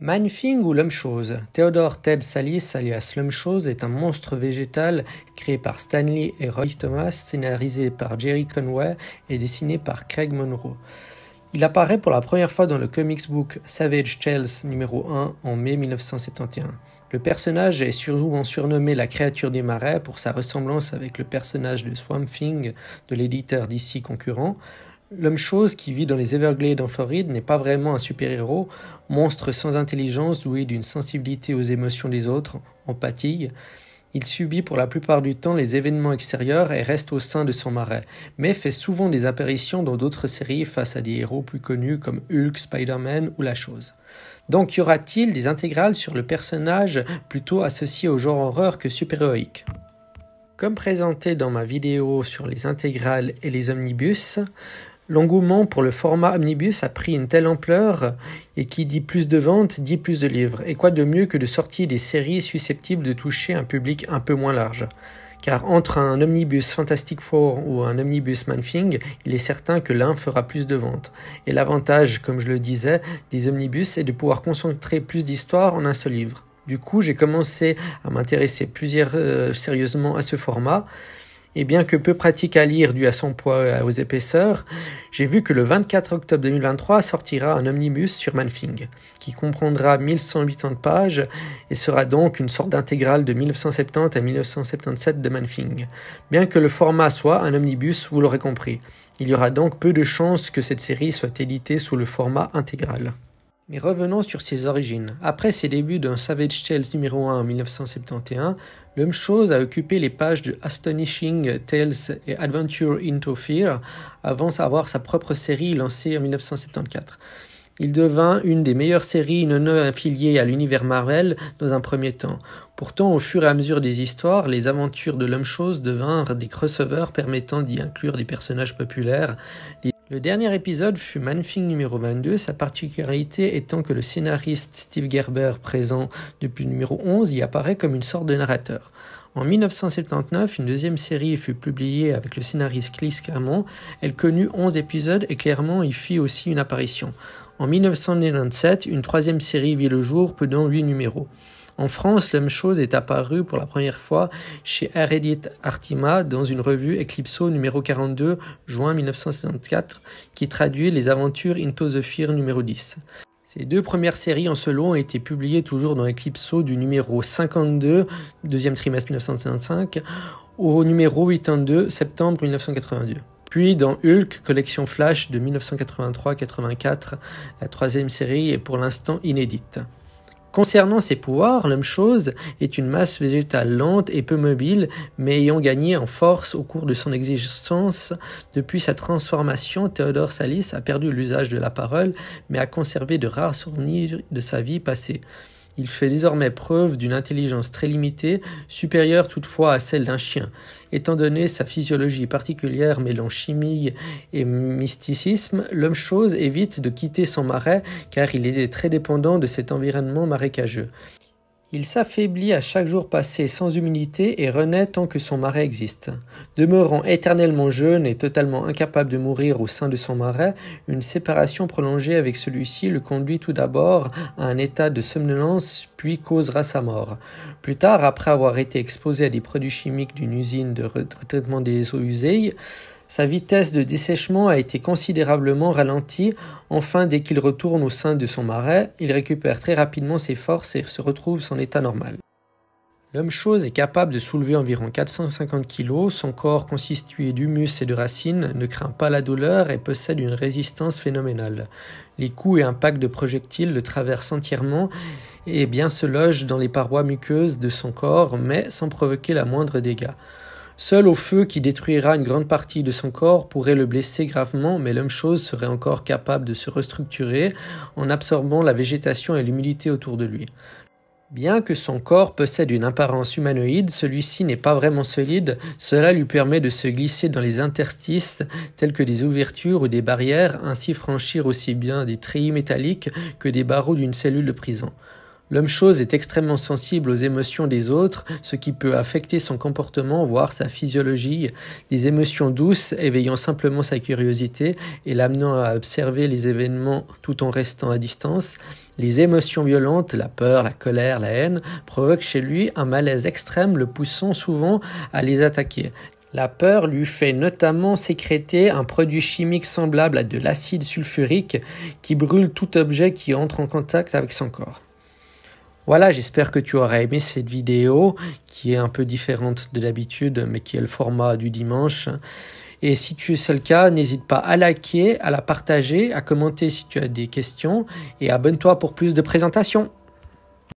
Man-Thing ou L'Homme-Chose. Theodore Ted Sallis alias L'Homme-Chose est un monstre végétal créé par Stan Lee et Roy Thomas, scénarisé par Jerry Conway et dessiné par Craig Monroe. Il apparaît pour la première fois dans le comics book Savage Tales numéro 1 en mai 1971. Le personnage est souvent surnommé la créature des marais pour sa ressemblance avec le personnage de Swamp Thing de l'éditeur DC concurrent. L'Homme-Chose, qui vit dans les Everglades en Floride, n'est pas vraiment un super-héros, monstre sans intelligence, doué d'une sensibilité aux émotions des autres, empathique. Il subit pour la plupart du temps les événements extérieurs et reste au sein de son marais, mais fait souvent des apparitions dans d'autres séries face à des héros plus connus comme Hulk, Spider-Man ou La Chose. Donc y aura-t-il des intégrales sur le personnage plutôt associé au genre horreur que super-héroïque ? Comme présenté dans ma vidéo sur les intégrales et les omnibus, l'engouement pour le format omnibus a pris une telle ampleur et qui dit plus de ventes dit plus de livres. Et quoi de mieux que de sortir des séries susceptibles de toucher un public un peu moins large. Car entre un omnibus Fantastic Four ou un omnibus Man-Thing, il est certain que l'un fera plus de ventes. Et l'avantage, comme je le disais, des omnibus est de pouvoir concentrer plus d'histoires en un seul livre. Du coup, j'ai commencé à m'intéresser sérieusement à ce format. Et bien que peu pratique à lire dû à son poids et aux épaisseurs, j'ai vu que le 24 octobre 2023 sortira un omnibus sur Man-Thing, qui comprendra 1180 pages et sera donc une sorte d'intégrale de 1970 à 1977 de Man-Thing. Bien que le format soit un omnibus, vous l'aurez compris. Il y aura donc peu de chances que cette série soit éditée sous le format intégral. Mais revenons sur ses origines. Après ses débuts dans Savage Tales numéro 1 en 1971, L'Homme-Chose a occupé les pages de Astonishing Tales et Adventure into Fear avant d'avoir sa propre série lancée en 1974. Il devint une des meilleures séries non affiliées à l'univers Marvel dans un premier temps. Pourtant, au fur et à mesure des histoires, les aventures de L'Homme-Chose devinrent des crossovers permettant d'y inclure des personnages populaires. Le dernier épisode fut Man-Thing numéro 22, sa particularité étant que le scénariste Steve Gerber, présent depuis le numéro 11, y apparaît comme une sorte de narrateur. En 1979, une deuxième série fut publiée avec le scénariste Chris Claremont. Elle connut 11 épisodes et Claremont y fit aussi une apparition. En 1997, une troisième série vit le jour pendant 8 numéros. En France, L'Homme-Chose est apparu pour la première fois chez Meredith Artima dans une revue Eclipso numéro 42, juin 1974, qui traduit les aventures Into the Fear numéro 10. Ces deux premières séries en solo ont été publiées toujours dans Eclipso du numéro 52, deuxième trimestre 1975, au numéro 82, septembre 1982. Puis dans Hulk, collection Flash de 1983-84, la troisième série est pour l'instant inédite. Concernant ses pouvoirs, L'Homme-Chose est une masse végétale lente et peu mobile, mais ayant gagné en force au cours de son existence. Depuis sa transformation, Theodore Sallis a perdu l'usage de la parole, mais a conservé de rares souvenirs de sa vie passée. Il fait désormais preuve d'une intelligence très limitée, supérieure toutefois à celle d'un chien. Étant donné sa physiologie particulière mêlant chimie et mysticisme, L'Homme-Chose évite de quitter son marais car il est très dépendant de cet environnement marécageux. Il s'affaiblit à chaque jour passé sans humilité et renaît tant que son marais existe. Demeurant éternellement jeune et totalement incapable de mourir au sein de son marais, une séparation prolongée avec celui-ci le conduit tout d'abord à un état de somnolence puis causera sa mort. Plus tard, après avoir été exposé à des produits chimiques d'une usine de traitement des eaux usées, sa vitesse de dessèchement a été considérablement ralentie. Enfin, dès qu'il retourne au sein de son marais, il récupère très rapidement ses forces et se retrouve son état normal. L'Homme-Chose est capable de soulever environ 450 kg, son corps constitué d'humus et de racines ne craint pas la douleur et possède une résistance phénoménale. Les coups et impacts de projectiles le traversent entièrement et bien se logent dans les parois muqueuses de son corps, mais sans provoquer la moindre dégât. Seul au feu qui détruira une grande partie de son corps pourrait le blesser gravement, mais L'Homme-Chose serait encore capable de se restructurer en absorbant la végétation et l'humidité autour de lui. Bien que son corps possède une apparence humanoïde, celui-ci n'est pas vraiment solide, cela lui permet de se glisser dans les interstices tels que des ouvertures ou des barrières, ainsi franchir aussi bien des treillis métalliques que des barreaux d'une cellule de prison. L'homme-chose est extrêmement sensible aux émotions des autres, ce qui peut affecter son comportement, voire sa physiologie. Des émotions douces, éveillant simplement sa curiosité et l'amenant à observer les événements tout en restant à distance. Les émotions violentes, la peur, la colère, la haine, provoquent chez lui un malaise extrême, le poussant souvent à les attaquer. La peur lui fait notamment sécréter un produit chimique semblable à de l'acide sulfurique qui brûle tout objet qui entre en contact avec son corps. Voilà, j'espère que tu auras aimé cette vidéo qui est un peu différente de d'habitude, mais qui est le format du dimanche. Et si c'est le cas, n'hésite pas à liker, à la partager, à commenter si tu as des questions et abonne-toi pour plus de présentations.